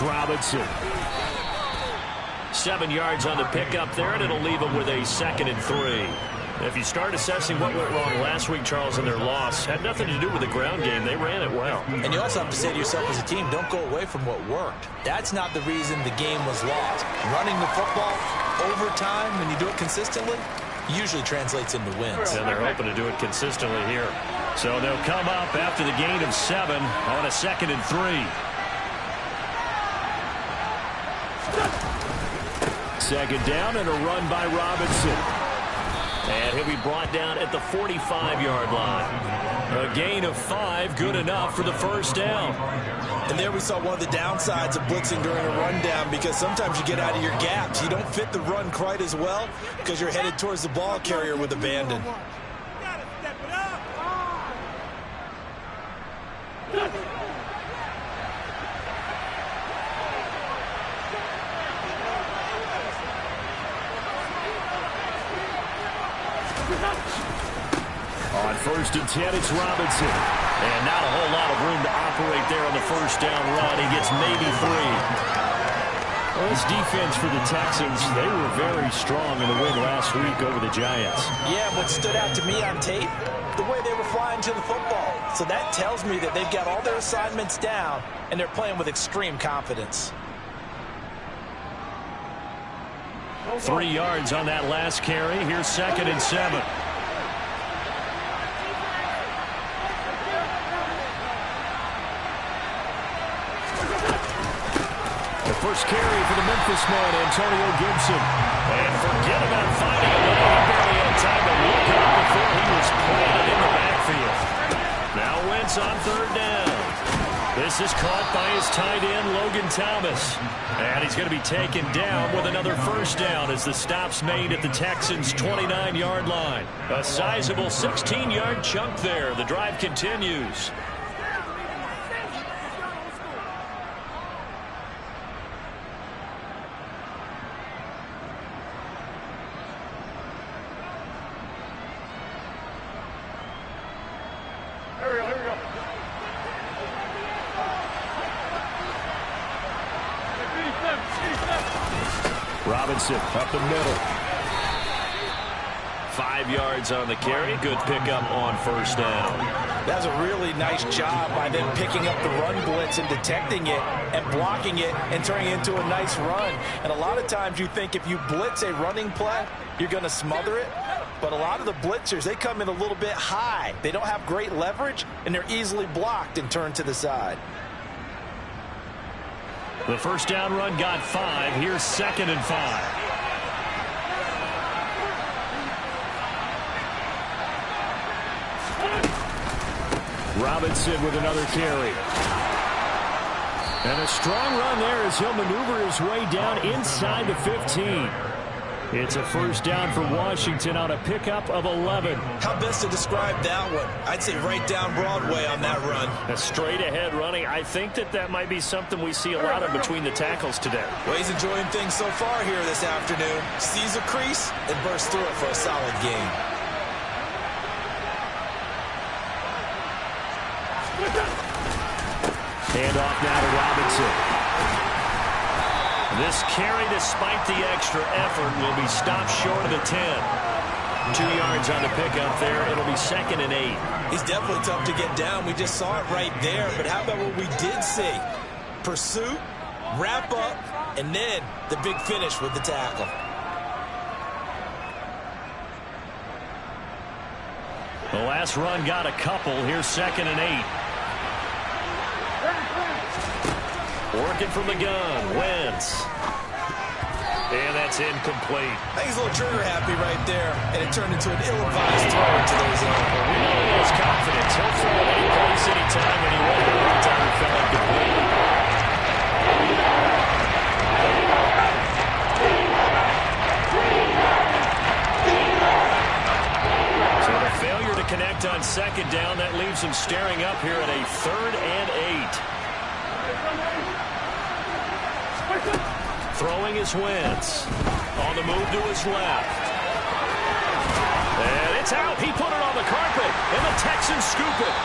Robinson. 7 yards on the pickup there, and it'll leave them with a 2nd and 3. If you start assessing what went wrong last week, Charles, in their loss, had nothing to do with the ground game. They ran it well. And you also have to say to yourself as a team, don't go away from what worked. That's not the reason the game was lost. Running the football over time, when you do it consistently, usually translates into wins. And they're hoping to do it consistently here. So they'll come up after the gain of 7 on a 2nd and 3. Second down and a run by Robinson. And he'll be brought down at the 45-yard line. A gain of 5, good enough for the first down. And there we saw one of the downsides of blitzing during a rundown, because sometimes you get out of your gaps. You don't fit the run quite as well because you're headed towards the ball carrier with abandon. On 1st and 10, it's Robinson. And not a whole lot of room to operate there on the first down run. He gets maybe 3. Well, this defense for the Texans, they were very strong in the win last week over the Giants. Yeah, what stood out to me on tape, the way they were flying to the football. So that tells me that they've got all their assignments down, and they're playing with extreme confidence. 3 yards on that last carry. Here's 2nd and 7. First carry for the Memphis man, Antonio Gibson. And forget about finding a way. He barely had time to look up before he was planted in the backfield. Now Wentz on 3rd down. This is caught by his tight end, Logan Thomas. And he's going to be taken down with another first down as the stop's made at the Texans' 29-yard line. A sizable 16-yard chunk there. The drive continues. Robinson up the middle. 5 yards on the carry. Good pickup on first down. That's a really nice job by them picking up the run blitz and detecting it and blocking it and turning it into a nice run. And a lot of times you think if you blitz a running play, you're going to smother it. But a lot of the blitzers, they come in a little bit high. They don't have great leverage, and they're easily blocked and turned to the side. The first down run got 5. Here's 2nd and 5. Robinson with another carry. And a strong run there as he'll maneuver his way down inside the 15. It's a first down for Washington on a pickup of 11. How best to describe that one? I'd say right down Broadway on that run. A straight ahead running. I think that might be something we see a lot of between the tackles today. Well, he's enjoying things so far here this afternoon. Sees a crease and bursts through it for a solid gain. Hand off now to Robinson. This carry, despite the extra effort, will be stopped short of the 10. 2 yards on the pickup there. It'll be 2nd and 8. He's definitely tough to get down. We just saw it right there. But how about what we did see? Pursuit, wrap up, and then the big finish with the tackle. The last run got a couple. Here's 2nd and 8. Working from the gun, Wentz. And that's incomplete. I think he's a little trigger happy right there, and it turned into an ill-advised throw into the zone. We know he has confidence. He'll throw at any place, any time, and he went that time he fell incomplete. So the failure to connect on 2nd down, that leaves him staring up here at a 3rd and 8. Throwing is Wentz. On the move to his left. And it's out. He put it on the carpet, and the Texans scoop it.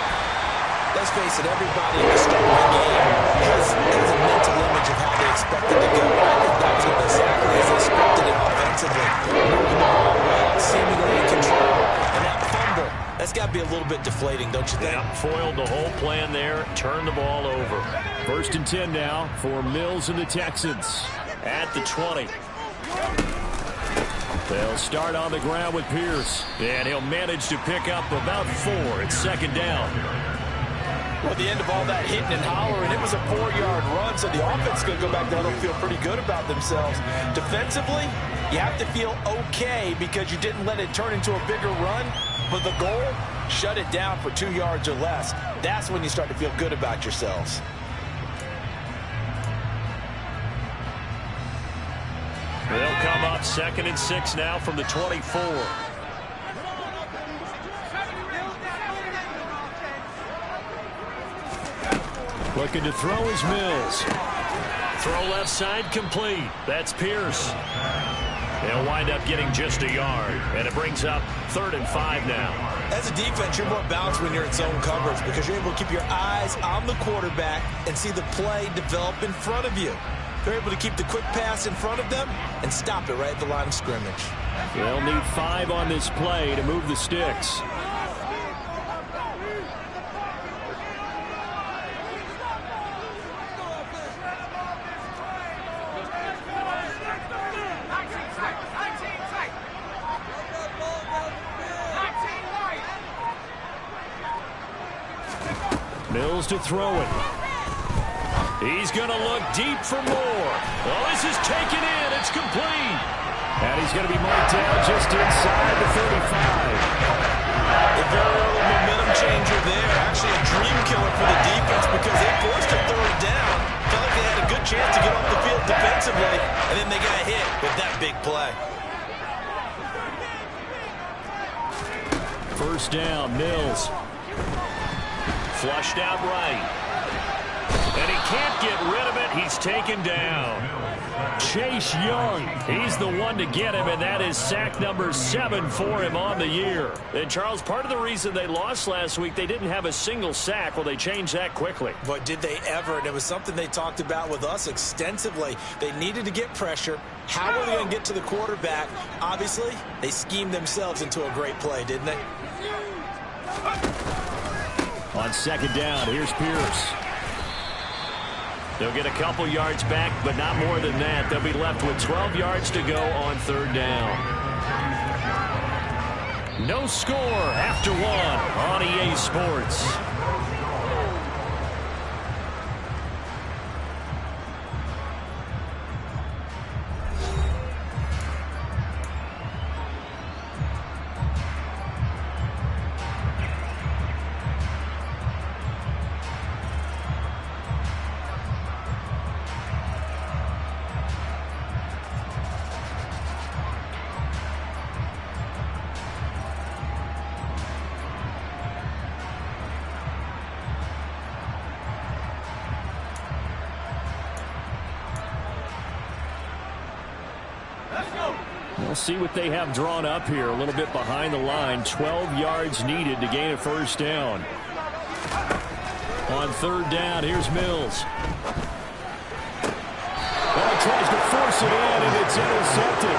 let's face it, everybody in the start of the game has a mental image of how they expect it to go. I think that was going exactly as they scripted it offensively. Moving the ball well, seemingly in control. And that fumble, that's got to be a little bit deflating, don't you think? Yeah, foiled the whole plan there, turned the ball over. 1st and 10 now for Mills and the Texans at the 20. They'll start on the ground with Pierce, and he'll manage to pick up about 4. It's 2nd down. Well, at the end of all that hitting and hollering, it was a 4-yard run, so the offense is going to go back down and feel pretty good about themselves. Defensively, you have to feel okay because you didn't let it turn into a bigger run, but the goal, shut it down for 2 yards or less. That's when you start to feel good about yourselves. They'll come up 2nd and 6 now from the 24. Looking to throw is Mills. Throw left side complete. That's Pierce. They'll wind up getting just a yard, and it brings up 3rd and 5 now. As a defense, you're more balanced when you're in zone coverage because you're able to keep your eyes on the quarterback and see the play develop in front of you. They're able to keep the quick pass in front of them and stop it right at the line of scrimmage. They'll need 5 on this play to move the sticks. Mills to throw it. He's going to look deep for more. Oh, this is taken in. It's complete. And he's going to be marked down just inside the 35. A very early momentum changer there. Actually a dream killer for the defense because they forced a 3rd down. Felt like they had a good chance to get off the field defensively, and then they got hit with that big play. 1st down, Mills. Flushed out right. And he can't get rid of it. He's taken down. Chase Young, he's the one to get him, and that is sack number 7 for him on the year. And, Charles, part of the reason they lost last week, they didn't have a single sack. Well, they changed that quickly. But did they ever? And it was something they talked about with us extensively. They needed to get pressure. How were they going to get to the quarterback? Obviously, they schemed themselves into a great play, didn't they? On 2nd down, here's Pierce. They'll get a couple yards back, but not more than that. They'll be left with 12 yards to go on 3rd down. No score after 1 on EA Sports. We'll see what they have drawn up here. A little bit behind the line. 12 yards needed to gain a 1st down. On 3rd down, here's Mills. Well, he tries to force it in, and it's intercepted.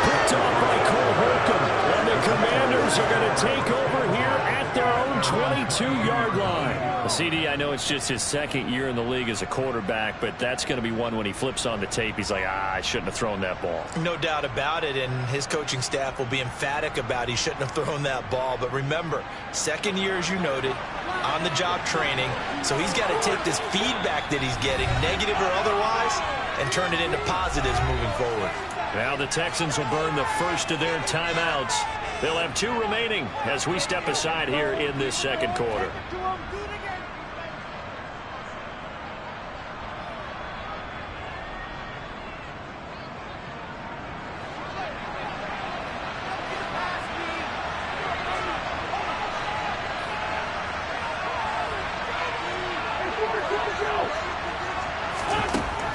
Picked off by Cole Holcomb. And the Commanders are going to take over here at their own 22-yard line. CD, I know it's just his 2nd year in the league as a quarterback, but that's going to be one when he flips on the tape. He's like, I shouldn't have thrown that ball. No doubt about it, and his coaching staff will be emphatic about he shouldn't have thrown that ball. But remember, 2nd year, as you noted, on-the-job training, so he's got to take this feedback that he's getting, negative or otherwise, and turn it into positives moving forward. Now the Texans will burn the first of their timeouts. They'll have 2 remaining as we step aside here in this 2nd quarter.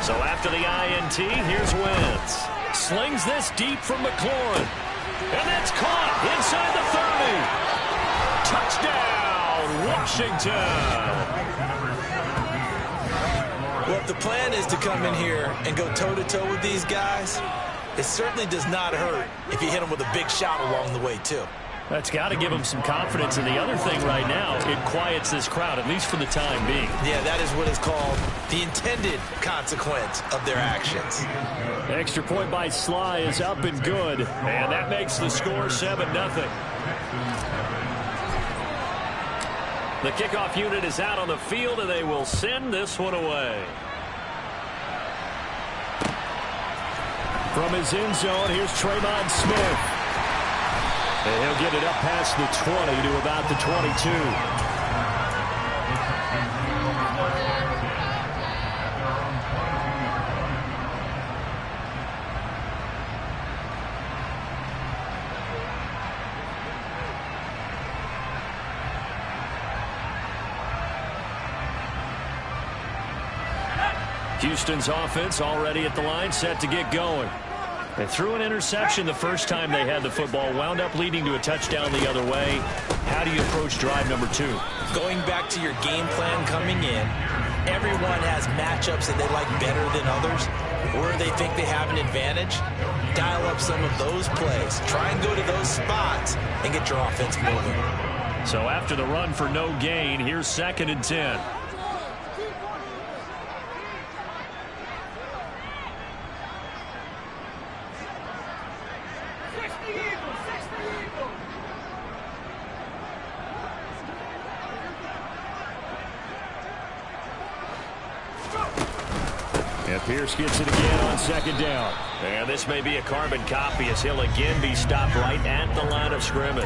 So after the INT, here's Wentz. Slings this deep from McLaurin. And that's caught inside the 30. Touchdown, Washington. Well, if the plan is to come in here and go toe-to-toe with these guys, it certainly does not hurt if you hit them with a big shot along the way, too. That's got to give them some confidence. And the other thing right now, it quiets this crowd, at least for the time being. Yeah, that is what is called the intended consequence of their actions. Extra point by Sly is up and good. And that makes the score 7-0. The kickoff unit is out on the field, and they will send this one away. From his end zone, here's Tremont Smith. And he'll get it up past the 20 to about the 22. Houston's offense already at the line, set to get going. They threw an interception the first time they had the football, wound up leading to a touchdown the other way. How do you approach drive number 2? Going back to your game plan coming in, everyone has matchups that they like better than others, where they think they have an advantage. Dial up some of those plays. Try and go to those spots and get your offense moving. So after the run for no gain, here's 2nd and 10. And Pierce gets it again on 2nd down. And this may be a carbon copy as he'll again be stopped right at the line of scrimmage.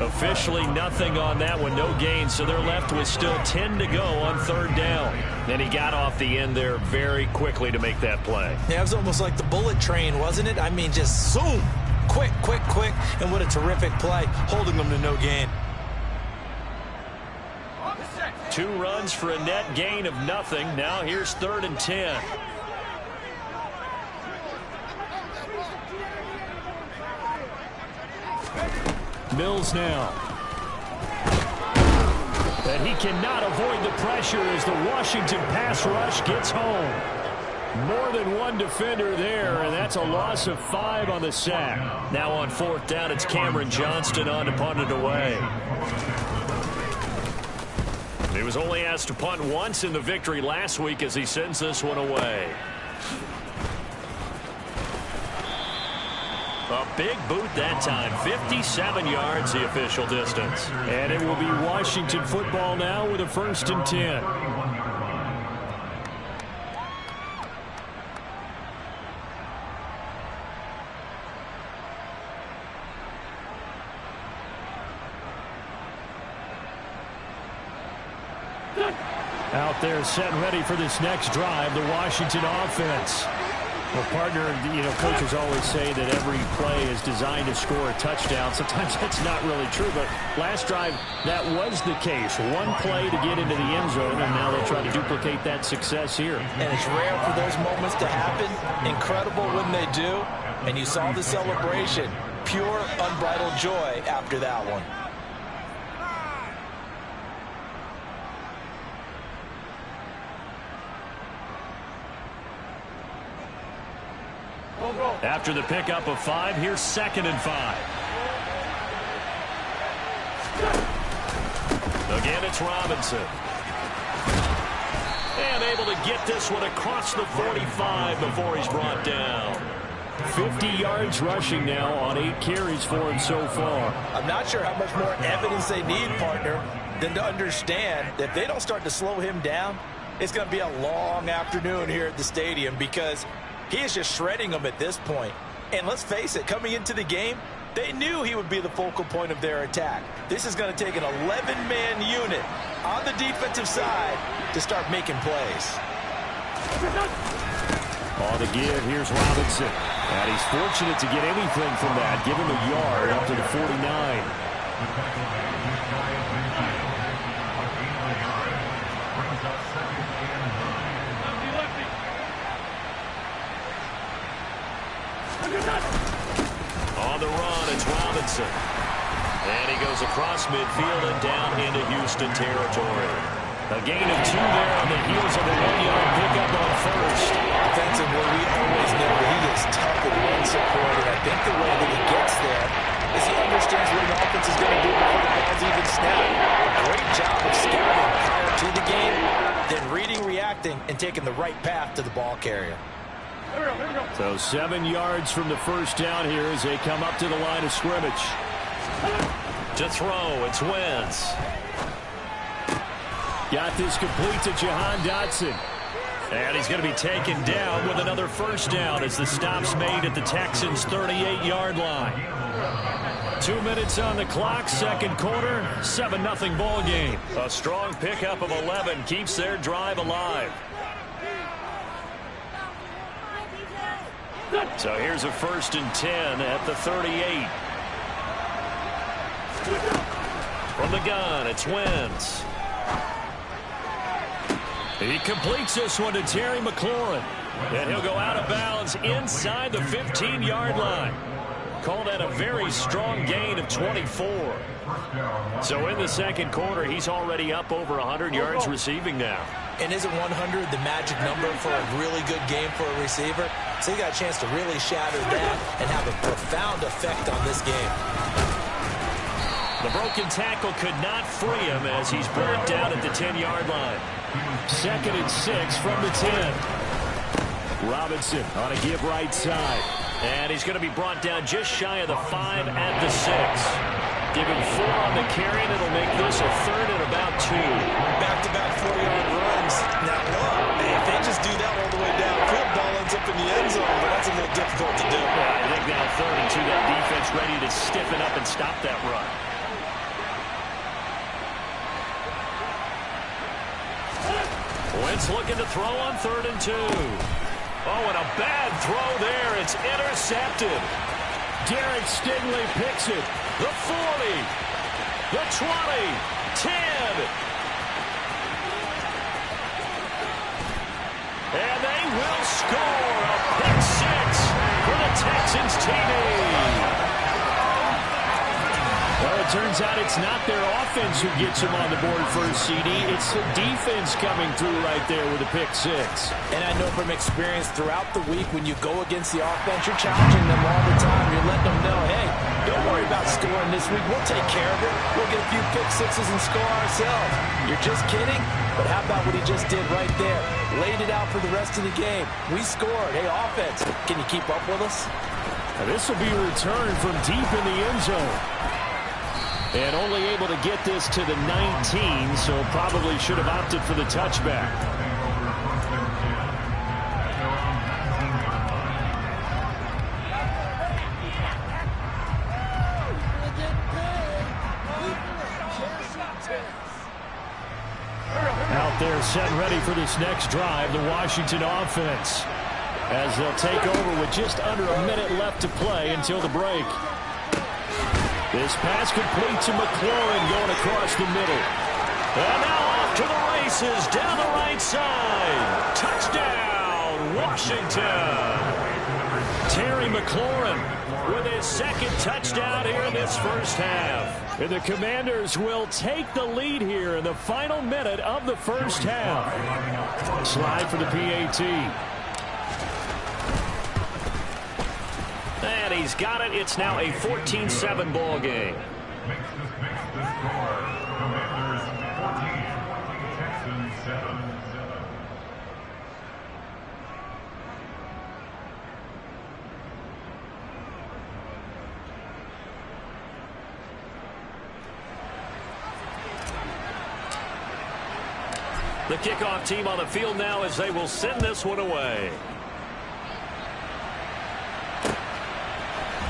Officially nothing on that one, no gain, so they're left with still 10 to go on 3rd down. And he got off the end there very quickly to make that play. Yeah, it was almost like the bullet train, wasn't it? I mean, just zoom, quick, quick, quick, and what a terrific play, holding them to no gain. 2 runs for a net gain of nothing. Now here's 3rd and 10. Mills now. And he cannot avoid the pressure as the Washington pass rush gets home. More than one defender there, and that's a loss of 5 on the sack. Now on 4th down, it's Cameron Johnston on to punt it away. He was only asked to punt once in the victory last week as he sends this one away. A big boot that time. 57 yards the official distance. And it will be Washington football now with a 1st and 10. Out there set and ready for this next drive, the Washington offense. Well, partner, coaches always say that every play is designed to score a touchdown. Sometimes that's not really true, but last drive, that was the case. One play to get into the end zone, and now they'll try to duplicate that success here. And it's rare for those moments to happen. Incredible when they do. And you saw the celebration. Pure, unbridled joy after that one. After the pickup of 5, here's 2nd and 5. Again, it's Robinson. And able to get this one across the 45 before he's brought down. 50 yards rushing now on 8 carries for him so far. I'm not sure how much more evidence they need, partner, than to understand that if they don't start to slow him down, it's going to be a long afternoon here at the stadium because he is just shredding them at this point. And let's face it, coming into the game, they knew he would be the focal point of their attack. This is going to take an 11-man unit on the defensive side to start making plays. On the give, here's Robinson. And he's fortunate to get anything from that. Give him a yard up to the 49. On the run, it's Robinson. And he goes across midfield and down into Houston territory. A gain of 2 there on the heels of a 1-yard pickup on first. Defensively, we always know that he is tough in run support, and I think the way that he gets there is he understands what an offense is going to do before the ball's even snapped. A great job of scouting prior to the game, then reading, reacting, and taking the right path to the ball carrier. So 7 yards from the first down here as they come up to the line of scrimmage. To throw, it's Wentz. Got this complete to Jahan Dotson. And he's going to be taken down with another first down as the stop's made at the Texans' 38-yard line. 2 minutes on the clock, second quarter, 7-0 ball game. A strong pickup of 11 keeps their drive alive. So here's a 1st and 10 at the 38. From the gun, it's Wentz. He completes this one to Terry McLaurin. And he'll go out of bounds inside the 15-yard line. Call that a very strong gain of 24. So in the second quarter, he's already up over 100 yards receiving now. And isn't 100 the magic number for a really good game for a receiver? So he got a chance to really shatter that and have a profound effect on this game. The broken tackle could not free him as he's brought down at the 10-yard line. 2nd and 6 from the 10. Robinson on a give right side. And he's going to be brought down just shy of the 5 at the 6. Give him 4 on the carry, and it'll make this a 3rd and about 2. Back-to-back 4-yard runs. Now, look, if they just do that all the way downfield, ball ends up in the end zone, but that's a little difficult to do. Yeah, I think now 3rd and 2, that defense ready to stiffen up and stop that run. Wentz looking to throw on 3rd and 2. Oh, and a bad throw there. It's intercepted. Derek Stingley picks it. The 40, the 20, 10. And they will score a pick 6 for the Texans TD. Well, it turns out it's not their offense who gets him on the board for a CD. It's the defense coming through right there with a pick 6. And I know from experience throughout the week when you go against the offense, you're challenging them all the time. You're letting them know, hey, don't worry about scoring this week. We'll take care of it. We'll get a few pick 6s and score ourselves. You're just kidding? But how about what he just did right there? Laid it out for the rest of the game. We scored. Hey, offense, can you keep up with us? Now, this will be a return from deep in the end zone. And only able to get this to the 19, so probably should have opted for the touchback. Out there set ready for this next drive, the Washington offense, as they'll take over with just under a minute left to play until the break. This pass complete to McLaurin going across the middle. And now off to the races down the right side. Touchdown, Washington. Terry McLaurin with his 2nd touchdown here in this first half. And the Commanders will take the lead here in the final minute of the first half. Slide for the PAT. And he's got it. It's now a 14-7 ball game. The kickoff team on the field now as they will send this one away.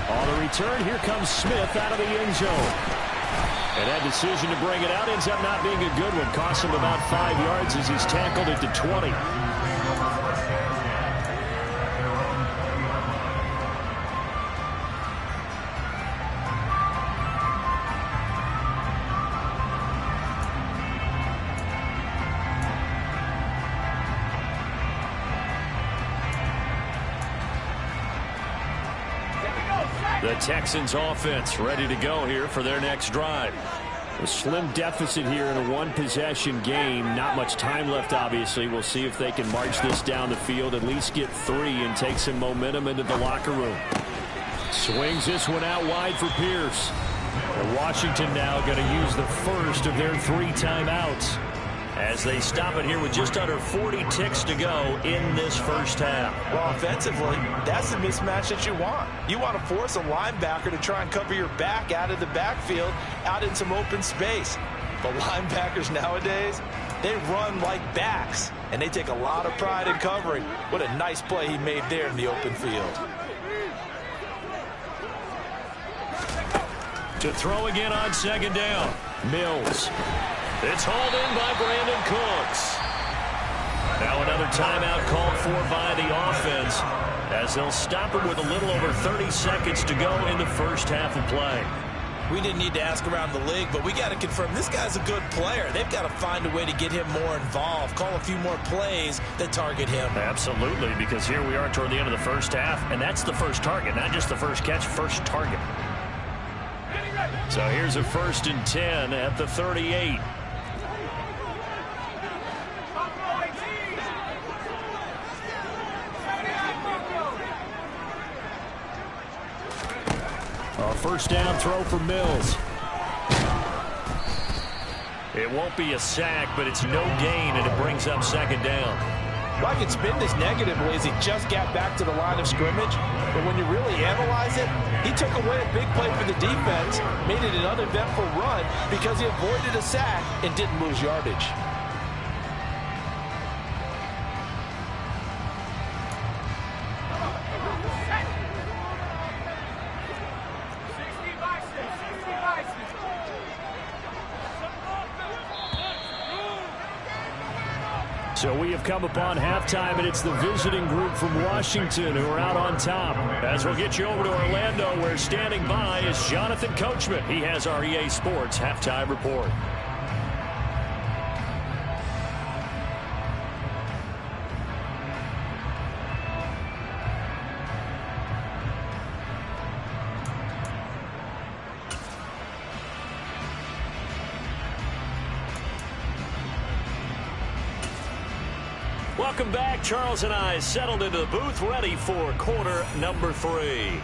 On the return, here comes Smith out of the end zone. And that decision to bring it out ends up not being a good one. Costs him about 5 yards as he's tackled at the 20. The Texans offense ready to go here for their next drive. A slim deficit here in a one-possession game. Not much time left, obviously. We'll see if they can march this down the field, at least get 3 and take some momentum into the locker room. Swings this one out wide for Pierce. And Washington now going to use the first of their 3 timeouts as they stop it here with just under 40 ticks to go in this first half. Well, offensively, that's the mismatch that you want. You want to force a linebacker to try and cover your back out of the backfield, out in some open space. But linebackers nowadays, they run like backs, and they take a lot of pride in covering. What a nice play he made there in the open field. To throw again on second down. Mills. It's hauled in by Brandon Cooks. Now another timeout called for by the offense as they'll stop him with a little over 30 seconds to go in the first half of play. We didn't need to ask around the league, but we got to confirm this guy's a good player. They've got to find a way to get him more involved, call a few more plays that target him. Absolutely, because here we are toward the end of the first half, and that's the first target, not just the first catch, first target. So here's a 1st and 10 at the 38. A first down throw for Mills. It won't be a sack, but it's no gain, and it brings up second down. Well, I could spin this negatively as he just got back to the line of scrimmage. But when you really analyze it, he took away a big play for the defense, made it an uneventful run because he avoided a sack and didn't lose yardage. So we have come upon halftime, and it's the visiting group from Washington who are out on top. As we'll get you over to Orlando, where standing by is Jonathan Coachman. He has our EA Sports halftime report. Welcome back. Charles and I settled into the booth, ready for quarter number 3.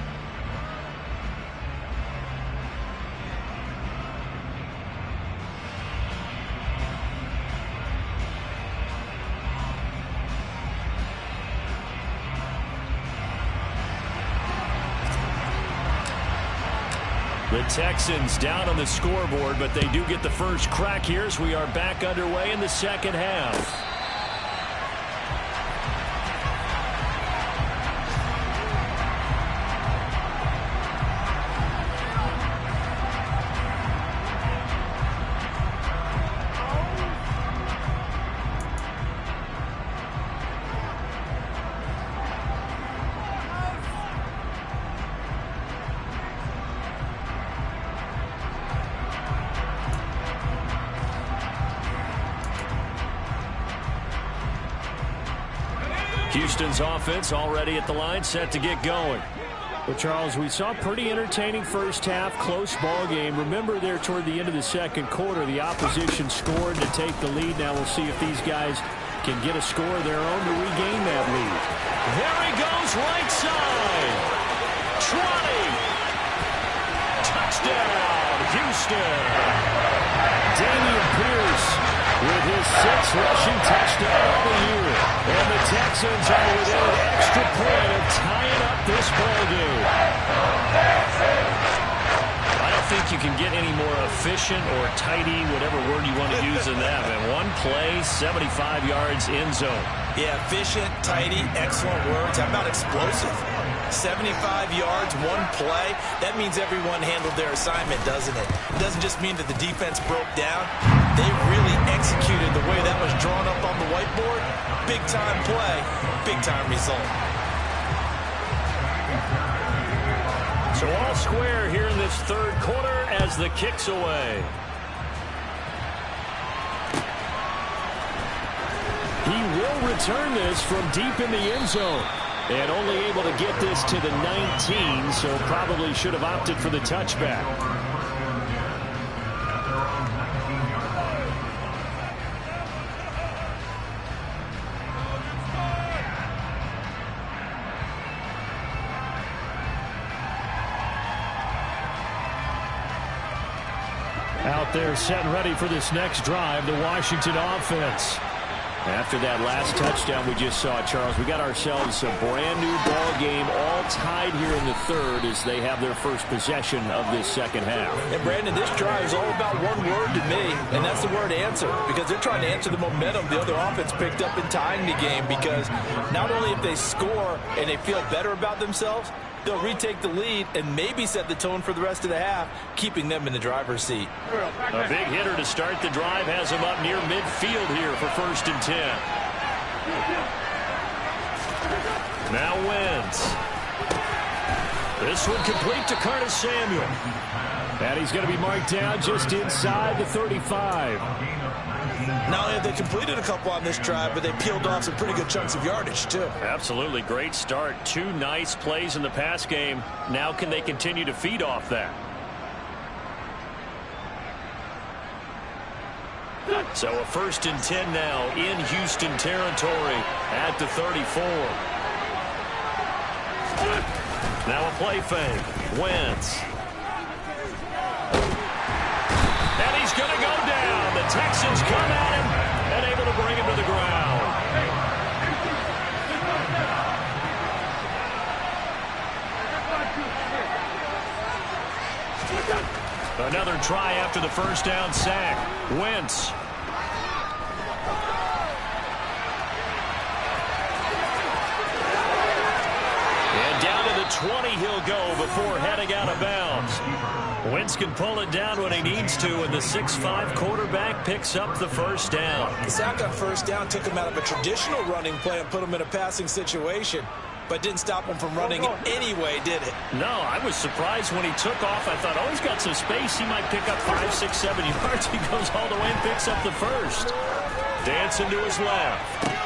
The Texans down on the scoreboard, but they do get the first crack here as we are back underway in the second half. Houston's offense already at the line, set to get going. Well, Charles, we saw a pretty entertaining first half, close ball game. Remember there toward the end of the second quarter, the opposition scored to take the lead. Now we'll see if these guys can get a score of their own to regain that lead. There he goes, right side. 20. Touchdown, Houston. Dameon Pierce with his 6th rushing touchdown of the year. And the Texans are within an extra point of tying up this ballgame. I don't think you can get any more efficient or tidy, whatever word you want to use in that. And one play, 75 yards in zone. Yeah, efficient, tidy, excellent words. How about explosive? 75 yards, one play. That means everyone handled their assignment, doesn't it? It doesn't just mean that the defense broke down. They really executed the way that was drawn up on the whiteboard. Big-time play, big-time result. So all square here in this third quarter as the kick's away. He will return this from deep in the end zone. And only able to get this to the 19, so probably should have opted for the touchback. Out there set and ready for this next drive, the Washington offense. After that last touchdown we just saw, Charles, we got ourselves a brand new ball game, all tied here in the third as they have their first possession of this second half. And Brandon, this drive is all about one word to me, and that's the word answer, because they're trying to answer the momentum the other offense picked up in tying the game, because not only if they score and they feel better about themselves, they'll retake the lead and maybe set the tone for the rest of the half, keeping them in the driver's seat. A big hitter to start the drive has him up near midfield here for 1st and 10. Now Wentz. This one complete to Curtis Samuel. And he's going to be marked down just inside the 35. Not only have they completed a couple on this drive, but they peeled off some pretty good chunks of yardage, too. Absolutely. Great start. 2 nice plays in the pass game. Now can they continue to feed off that? So a 1st and 10 now in Houston territory at the 34. Now a play fake. Wentz. And he's going to go down. The Texans come at him and able to bring him to the ground. Another try after the first down sack. Wentz. And down to the 20 he'll go before heading out of bounds. Wentz can pull it down when he needs to, and the 6'5" quarterback picks up the first down. The sack on first down took him out of a traditional running play and put him in a passing situation, but didn't stop him from running anyway, did it? No, I was surprised when he took off. I thought, oh, he's got some space. He might pick up 5, 6, 7 yards. He goes all the way and picks up the first. Dancing to his left.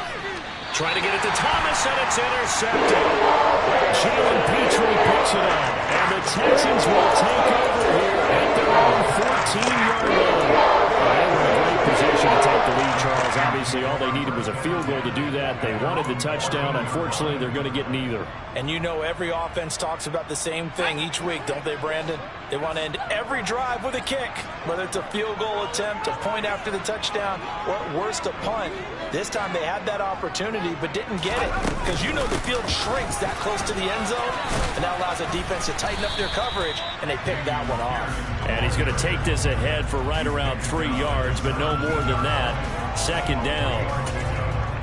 Trying to get it to Thomas, and it's intercepted. Jalen Petrie picks it up, and the Texans will take over here at their own 14-yard line. They were in a great position to take the lead, Charles. Obviously, all they needed was a field goal to do that. They wanted the touchdown. Unfortunately, they're going to get neither. And you know every offense talks about the same thing each week, don't they, Brandon? They want to end every drive with a kick, whether it's a field goal attempt, a point after the touchdown, or at worst a punt. This time they had that opportunity but didn't get it, because you know the field shrinks that close to the end zone, and that allows the defense to tighten up their coverage, and they picked that one off. And he's going to take this ahead for right around 3 yards, but no more than that. 2nd down.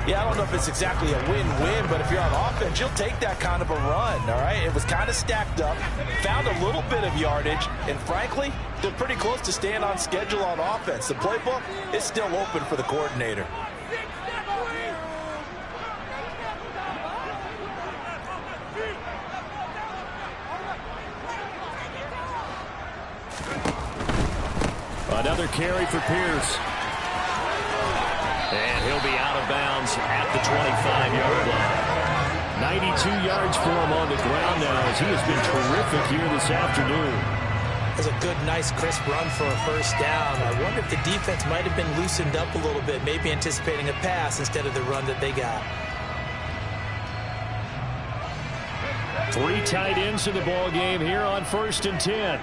Yeah, I don't know if it's exactly a win-win, but if you're on offense, you'll take that kind of a run, all right? It was kind of stacked up, found a little bit of yardage, and frankly, they're pretty close to staying on schedule on offense. The playbook is still open for the coordinator. Another carry for Pierce. And he'll be out of bounds at the 25-yard line. 92 yards for him on the ground now as he has been terrific here this afternoon. That's a good, nice, crisp run for a first down. I wonder if the defense might have been loosened up a little bit, maybe anticipating a pass instead of the run that they got. 3 tight ends in the ball game here on 1st and 10.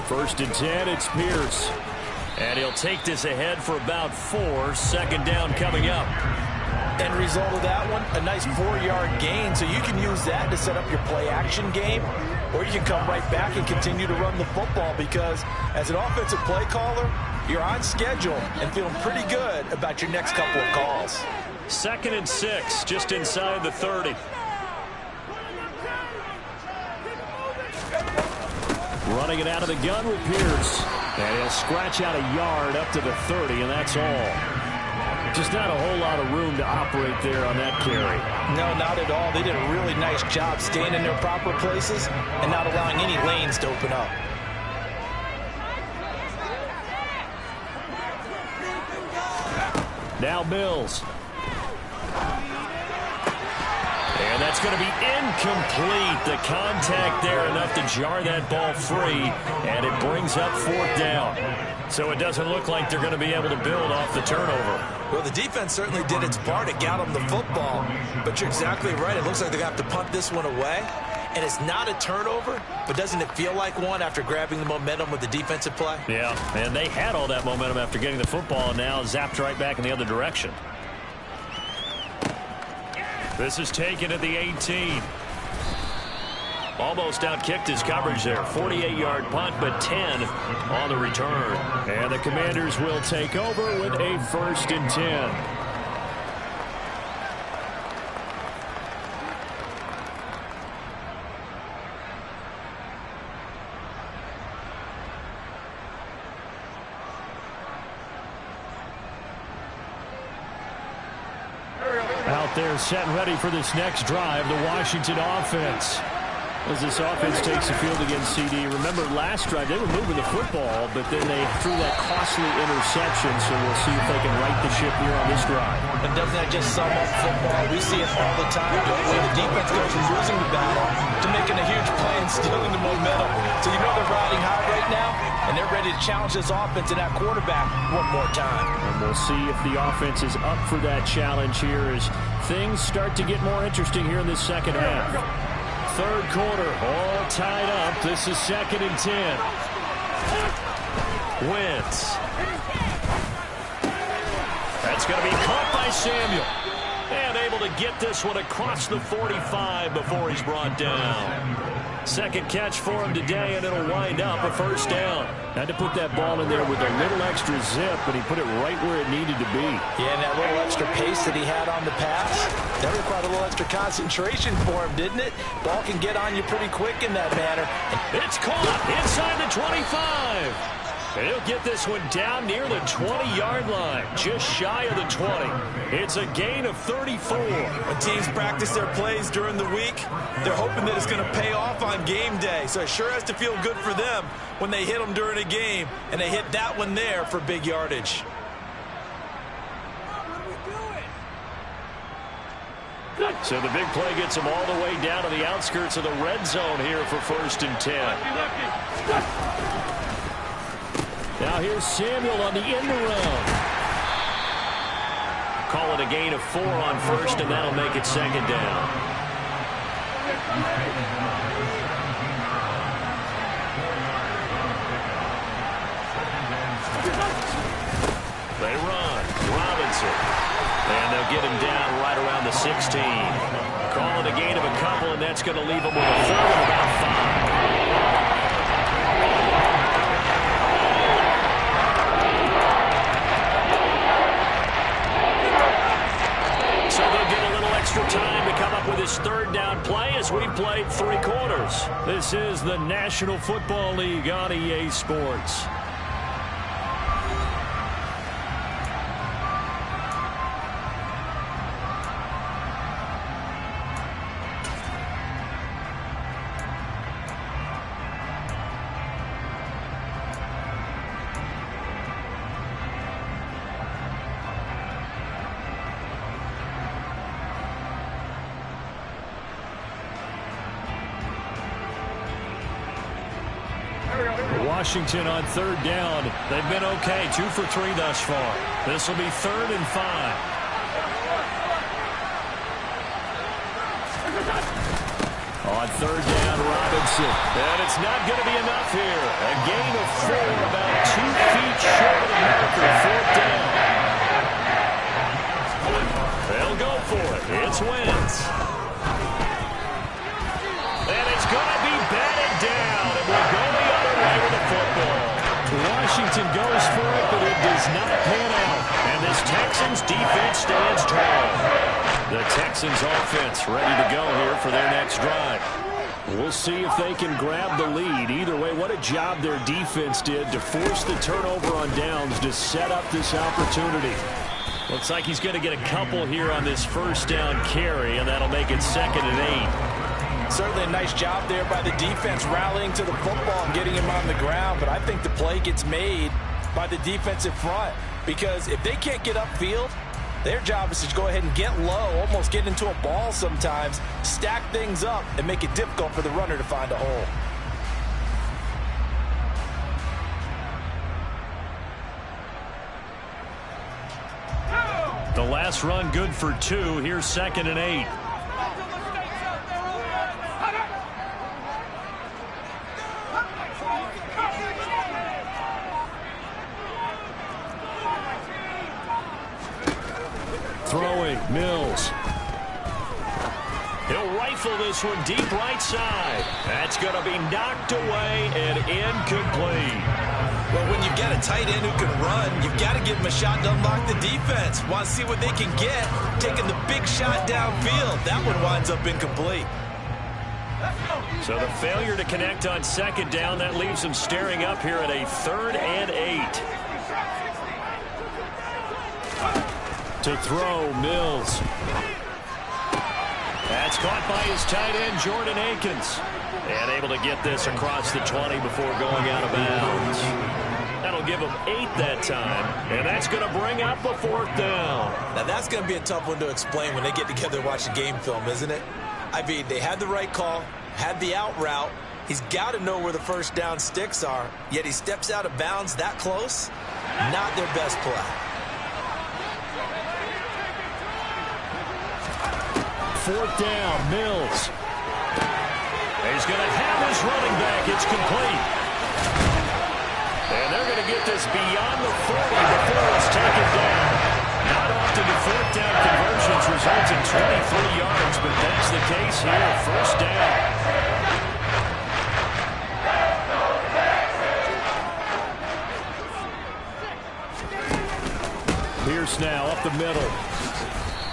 First and 10, it's Pierce. And he'll take this ahead for about 4. 2nd down coming up. End result of that one, a nice 4-yard gain. So you can use that to set up your play-action game, or you can come right back and continue to run the football, because as an offensive play caller, you're on schedule and feeling pretty good about your next couple of calls. 2nd and 6, just inside the 30. Running it out of the gun with Pierce. And he'll scratch out a yard up to the 30, and that's all. Just not a whole lot of room to operate there on that carry. No, not at all. They did a really nice job staying in their proper places and not allowing any lanes to open up. Now Mills. And that's going to be incomplete. The contact there enough to jar that ball free, and it brings up 4th down. So it doesn't look like they're going to be able to build off the turnover. Well, the defense certainly did its part to get them the football, but you're exactly right. It looks like they're going to have to punt this one away, and it's not a turnover, but doesn't it feel like one after grabbing the momentum with the defensive play? Yeah, and they had all that momentum after getting the football, and now zapped right back in the other direction. This is taken at the 18. Almost outkicked his coverage there. 48-yard punt, but 10 on the return. And the Commanders will take over with a 1st and 10. Out there set and ready for this next drive, the Washington offense. As this offense takes the field against CD. Remember, last drive, they were moving the football, but then they threw that costly interception, so we'll see if they can right the ship here on this drive. And doesn't that just sum up football? We see it all the time. When the defense goes from losing the battle to making a huge play and stealing the momentum. So you know they're riding high right now, and they're ready to challenge this offense and that quarterback one more time. And we'll see if the offense is up for that challenge here as things start to get more interesting here in this second half. 3rd quarter, all tied up. This is 2nd and 10. Wentz. That's going to be caught by Samuel. And able to get this one across the 45 before he's brought down. 2nd catch for him today, and it'll wind up a 1st down. Had to put that ball in there with a little extra zip, but he put it right where it needed to be. Yeah, and that little extra pace that he had on the pass, that required a little extra concentration for him, didn't it? Ball can get on you pretty quick in that manner. It's caught inside the 25. And he'll get this one down near the 20-yard line, just shy of the 20. It's a gain of 34. When teams practice their plays during the week, they're hoping that it's going to pay off on game day. So it sure has to feel good for them when they hit them during a game, and they hit that one there for big yardage. So the big play gets them all the way down to the outskirts of the red zone here for 1st and 10. Now here's Samuel on the end around. Call it a gain of 4 on 1st, and that'll make it 2nd down. They run. Robinson. And they'll get him down right around the 16. Call it a gain of a couple, and that's going to leave him with a 4 and about 5. Time to come up with his 3rd down play as we played 3 quarters. This is the National Football League on EA Sports. Washington on 3rd down. They've been okay, 2 for 3 thus far. This will be 3rd and 5. On 3rd down, Robinson. And it's not going to be enough here. A gain of 4, about 2 feet short of the marker. 4th down. They'll go for it. It's Wentz. And it's going to be batted down. And we'll go the other way with the football. Washington goes for it, but it does not pan out. And this Texans defense stands tall. The Texans offense ready to go here for their next drive. We'll see if they can grab the lead. Either way, what a job their defense did to force the turnover on downs to set up this opportunity. Looks like he's going to get a couple here on this 1st down carry, and that'll make it 2nd and 8. Certainly a nice job there by the defense rallying to the football and getting him on the ground, but I think the play gets made by the defensive front, because if they can't get upfield, Their job is to go ahead and get low, almost get into a ball sometimes, stack things up, and make it difficult for the runner to find a hole. The last run good for 2. Here's 2nd and 8. Throwing, Mills. He'll rifle this one deep right side. That's going to be knocked away and incomplete. Well, when you've got a tight end who can run, you've got to give him a shot to unlock the defense. Want to see what they can get, taking the big shot downfield. That one winds up incomplete. So the failure to connect on 2nd down, that leaves them staring up here at a 3rd and 8. To throw, Mills. That's caught by his tight end, Jordan Akins. And able to get this across the 20 before going out of bounds. That'll give him 8 that time. And that's going to bring up a 4th down. Now that's going to be a tough one to explain when they get together and watch a game film, isn't it? I mean, they had the right call, had the out route. He's got to know where the first down sticks are, yet he steps out of bounds that close. Not their best play. 4th down, Mills. He's going to have his running back. It's complete. And they're going to get this beyond the 40 before it's taken down. Not often do 4th down conversions result in 23 yards, but that's the case here. 1st down. Pierce now up the middle.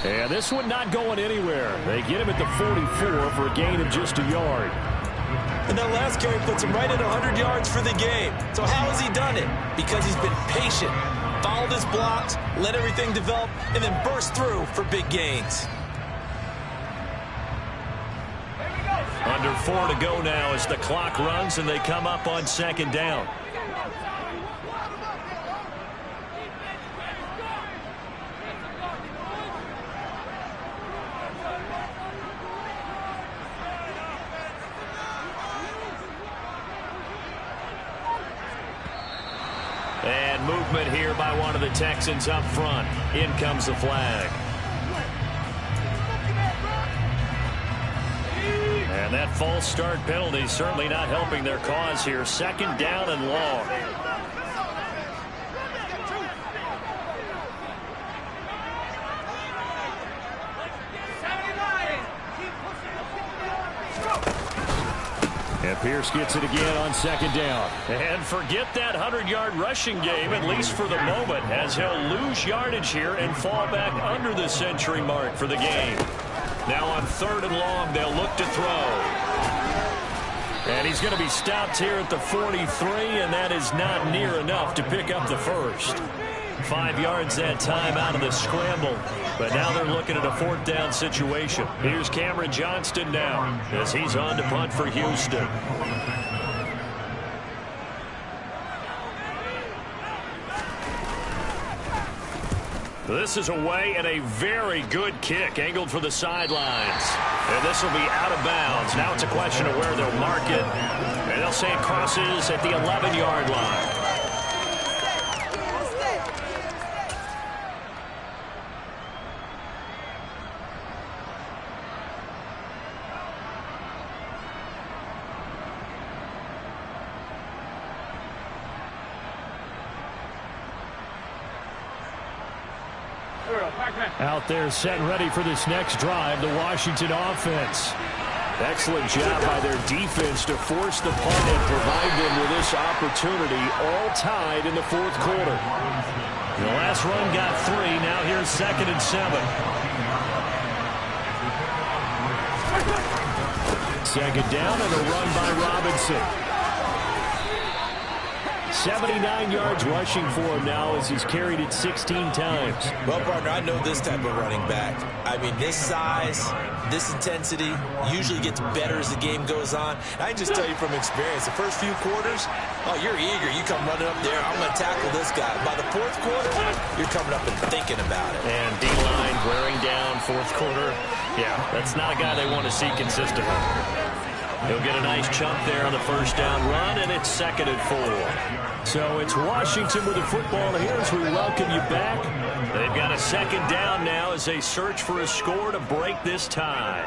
And this one not going anywhere. They get him at the 44 for a gain of just a yard. And that last carry puts him right at 100 yards for the game. So how has he done it? Because he's been patient, followed his blocks, let everything develop, and then burst through for big gains. Under 4 to go now as the clock runs and they come up on 2nd down. And movement here by one of the Texans up front. In comes the flag. And that false start penalty certainly not helping their cause here. 2nd down and long. And Pierce gets it again on 2nd down. And forget that 100-yard rushing game, at least for the moment, as he'll lose yardage here and fall back under the century mark for the game. Now on 3rd and long, they'll look to throw. And he's going to be stopped here at the 43, and that is not near enough to pick up the first. 5 yards that time out of the scramble. But now they're looking at a 4th down situation. Here's Cameron Johnston now as he's on to punt for Houston. This is away and a very good kick angled for the sidelines. And this will be out of bounds. Now it's a question of where they'll mark it. And they'll say it crosses at the 11-yard line. Out there set and ready for this next drive, the Washington offense. Excellent job by their defense to force the punt and provide them with this opportunity, all tied in the 4th quarter. The last run got 3. Now here's 2nd and 7. 2nd down and a run by Robinson. 79 yards rushing for him now as he's carried it 16 times. Well, partner, I know this type of running back. I mean, this size, this intensity usually gets better as the game goes on. I can just tell you from experience, the first few quarters, oh, you're eager. You come running up there, I'm going to tackle this guy. By the fourth quarter, you're coming up and thinking about it. And D-line wearing down fourth quarter. Yeah, that's not a guy they want to see consistently. He'll get a nice chunk there on the first down run, and it's 2nd and 4. So it's Washington with the football here as we welcome you back. They've got a 2nd down now as they search for a score to break this tie.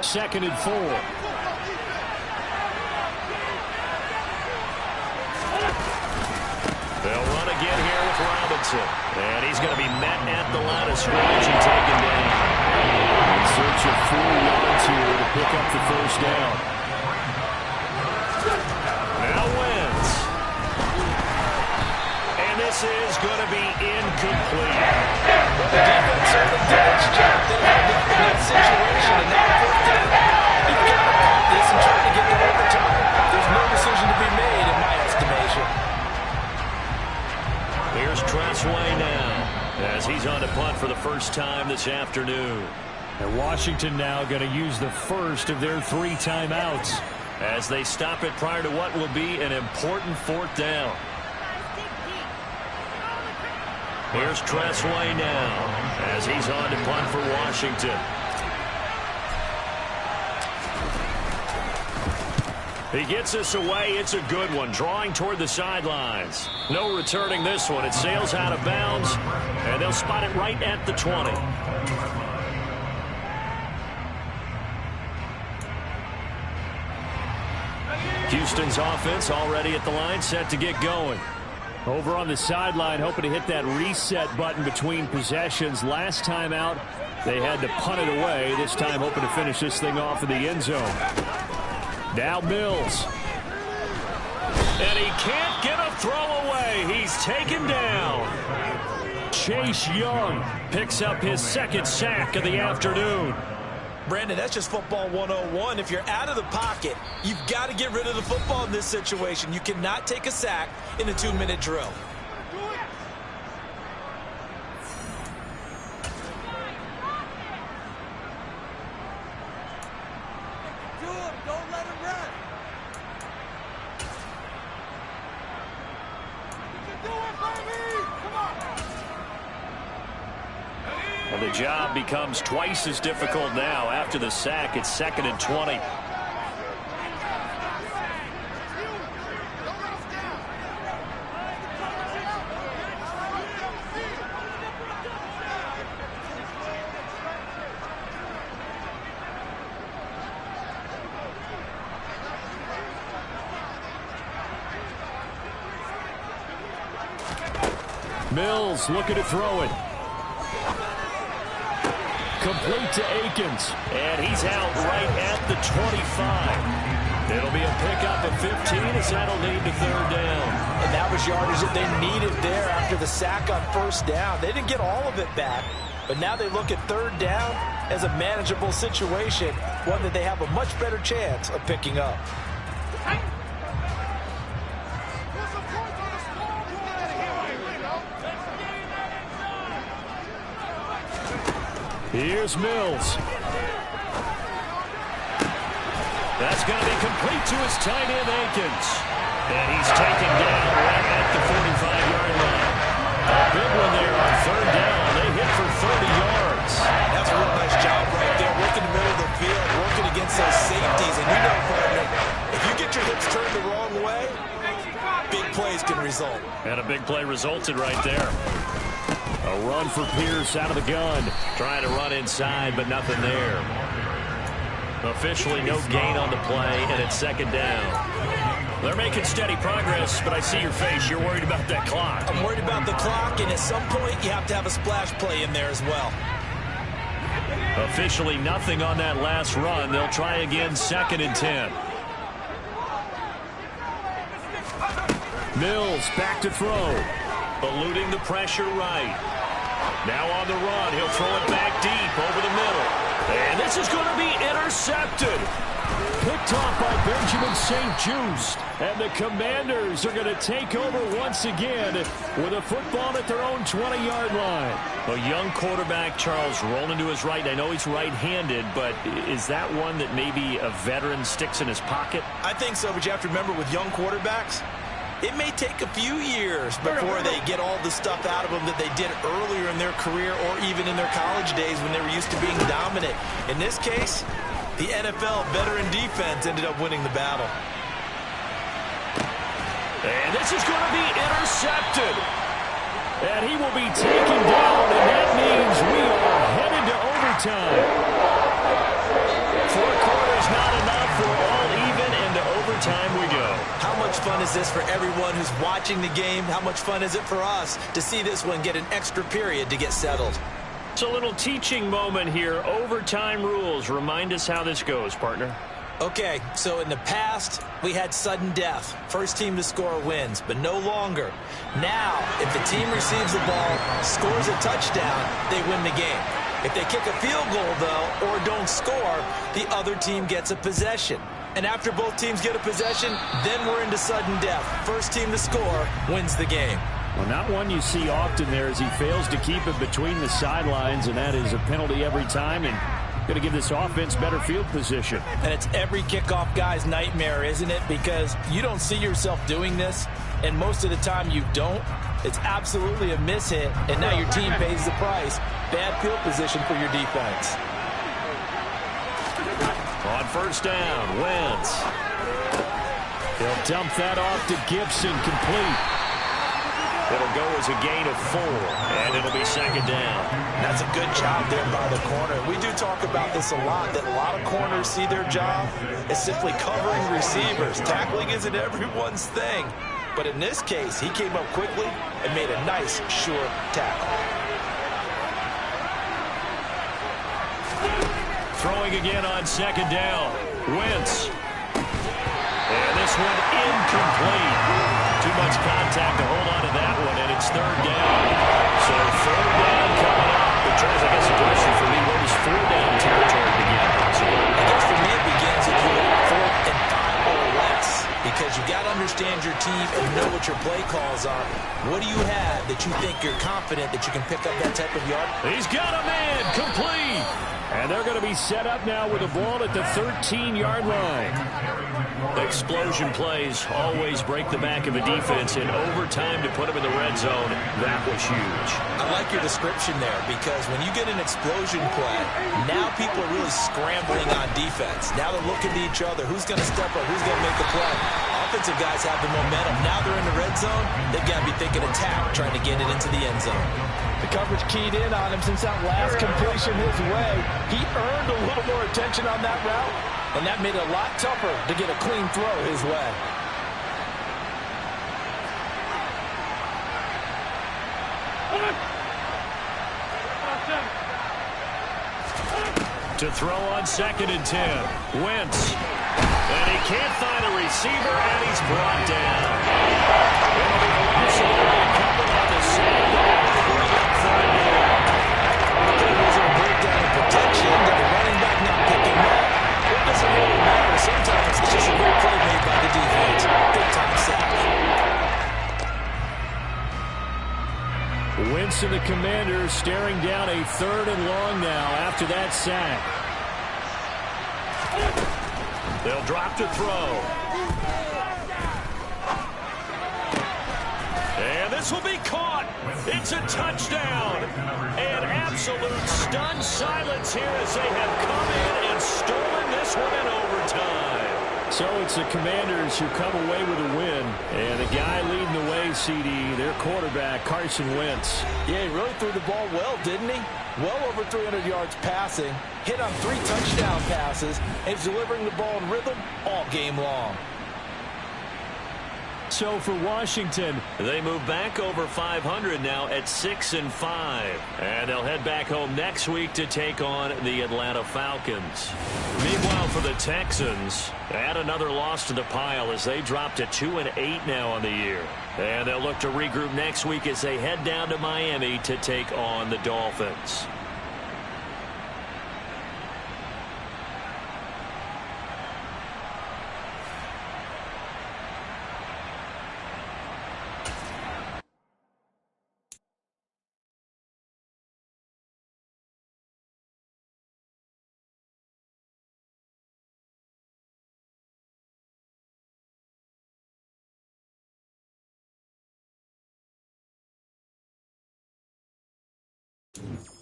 Second and 4. They'll run again here with Robinson. And he's going to be met at the line of scrimmage and taken down. In search of 4 yards here to pick up the first down. Now wins. And this is going to be incomplete. The defense certainly did its job. They had in that situation. And now 4th down. You've got to pump this and try to get them over time. There's no decision to be made in my estimation. Here's Tressway now as he's on to punt for the first time this afternoon. And Washington now going to use the first of their 3 timeouts as they stop it prior to what will be an important 4th down. Here's Tressway now as he's on to punt for Washington. He gets us away. It's a good one. Drawing toward the sidelines. No returning this one. It sails out of bounds, and they'll spot it right at the 20. Houston's offense already at the line, set to get going. Over on the sideline, hoping to hit that reset button between possessions. Last time out, they had to punt it away. This time hoping to finish this thing off in the end zone. Now Mills. And he can't get a throw away. He's taken down. Chase Young picks up his 2nd sack of the afternoon. Brandon, that's just football 101. If you're out of the pocket, you've got to get rid of the football in this situation. You cannot take a sack in a 2-minute drill. And the job becomes twice as difficult now. After the sack, it's 2nd and 20. Mills looking to throw it. Complete to Akins. And he's out right at the 25. It'll be a pickup of 15 as that'll lead to 3rd down. And that was yardage that they needed there after the sack on 1st down. They didn't get all of it back, but now they look at 3rd down as a manageable situation, one that they have a much better chance of picking up. Here's Mills. That's going to be complete to his tight end, Akins. And he's taken down right at the 45-yard line. A big one there on 3rd down. They hit for 30 yards. That's a real nice job right there, working the middle of the field, working against those safeties. And you know, partner, if you get your hips turned the wrong way, big plays can result. And a big play resulted right there. A run for Pierce out of the gun. Trying to run inside, but nothing there. Officially no gain on the play, and it's 2nd down. They're making steady progress, but I see your face. You're worried about that clock. I'm worried about the clock, and at some point you have to have a splash play in there as well. Officially nothing on that last run. They'll try again, 2nd and 10. Mills back to throw. Eluding the pressure right. Now on the run, he'll throw it back deep over the middle. And this is going to be intercepted. Picked picked off by Benjamin St-Juste. And the Commanders are going to take over once again with a football at their own 20-yard line. A young quarterback, Charles, rolling to his right. I know he's right-handed, but is that one that maybe a veteran sticks in his pocket? I think so, but you have to remember with young quarterbacks, it may take a few years before they get all the stuff out of them that they did earlier in their career or even in their college days when they were used to being dominant. In this case, the NFL veteran defense ended up winning the battle. And this is going to be intercepted. And he will be taken down, and that means we are headed to overtime. 4 quarters not enough. We're all even, and to overtime we go. How much fun is this for everyone who's watching the game? How much fun is it for us to see this one get an extra period to get settled? It's a little teaching moment here. Overtime rules. Remind us how this goes, partner. Okay, so in the past, we had sudden death. First team to score wins, but no longer. Now, if the team receives the ball, scores a touchdown, they win the game. If they kick a field goal, though, or don't score, the other team gets a possession. And after both teams get a possession, then we're into sudden death. First team to score wins the game. Well, not one you see often there as he fails to keep it between the sidelines, and that is a penalty every time, and going to give this offense better field position. And it's every kickoff guy's nightmare, isn't it? Because you don't see yourself doing this, and most of the time you don't. It's absolutely a mishit, and now your team pays the price. Bad field position for your defense. On first down, Wentz. He'll dump that off to Gibson, complete. It'll go as a gain of 4, and it'll be second down. That's a good job there by the corner. We do talk about this a lot, that a lot of corners see their job as simply covering receivers. Tackling isn't everyone's thing. But in this case, he came up quickly and made a nice, sure tackle. Throwing again on second down. Wentz. And this one incomplete. Too much contact to hold on to that one, and it's third down. So third down coming up. But Charles, I guess a question for me, where does 4-down territory begin? I guess for me it begins if you're 4th and 5 or less. Because you've got to understand your team and know what your play calls are. What do you have that you think you're confident that you can pick up that type of yard? He's got a man, complete. And they're going to be set up now with the ball at the 13-yard line. Explosion plays always break the back of a defense. In overtime to put them in the red zone, that was huge. I like your description there because when you get an explosion play, now people are really scrambling on defense. Now they're looking to each other. Who's going to step up? Who's going to make the play? Offensive guys have the momentum. Now they're in the red zone. They've got to be thinking attack, trying to get it into the end zone. The coverage keyed in on him since that last completion his way. He earned a little more attention on that route, and that made it a lot tougher to get a clean throw his way. To throw on second and 10. Wentz. And he can't find a receiver, and he's brought down. It'll be a loss of a couple on the side. There's a breakdown in protection that the running back not picking up. It doesn't really matter. Sometimes it's just a great play made by the defense. Big time sack. Wentz and the Commanders staring down a 3rd and long now after that sack. They'll drop to throw. And this will be caught. It's a touchdown. And absolute stunned silence here as they have come in and stolen this one in overtime. So it's the Commanders who come away with a win. And the guy leading the way, CD, their quarterback, Carson Wentz. Yeah, he really threw the ball well, didn't he? Well over 300 yards passing, hit on 3 touchdown passes, and he's delivering the ball in rhythm all game long. So for Washington, they move back over 500 now at 6-5. And they'll head back home next week to take on the Atlanta Falcons. Meanwhile, for the Texans, add another loss to the pile as they drop to 2-8 now on the year. And they'll look to regroup next week as they head down to Miami to take on the Dolphins. it.